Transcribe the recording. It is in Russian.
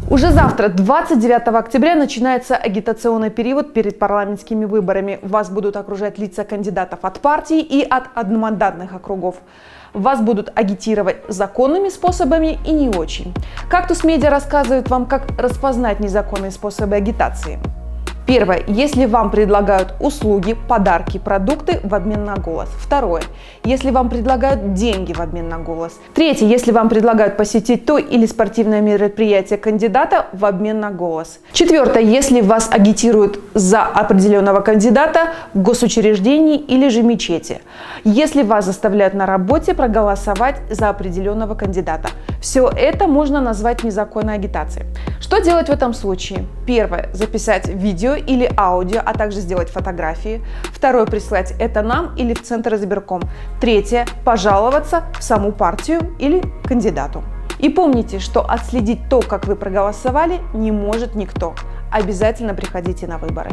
Уже завтра, 29 октября, начинается агитационный период перед парламентскими выборами. Вас будут окружать лица кандидатов от партий и от одномандатных округов. Вас будут агитировать законными способами и не очень. Кактус Медиа рассказывает вам, как распознать незаконные способы агитации. Первое. Если вам предлагают услуги, подарки, продукты в обмен на голос. Второе. Если вам предлагают деньги в обмен на голос. Третье. Если вам предлагают посетить то или спортивное мероприятие кандидата в обмен на голос. Четвертое. Если вас агитируют за определенного кандидата в госучреждении или же мечети. Если вас заставляют на работе проголосовать за определенного кандидата. Все это можно назвать незаконной агитацией. Что делать в этом случае? Первое. Записать видео или аудио, а также сделать фотографии. Второе. Прислать это нам или в Центр избирком. Третье. Пожаловаться в саму партию или кандидату. И помните, что отследить то, как вы проголосовали, не может никто. Обязательно приходите на выборы.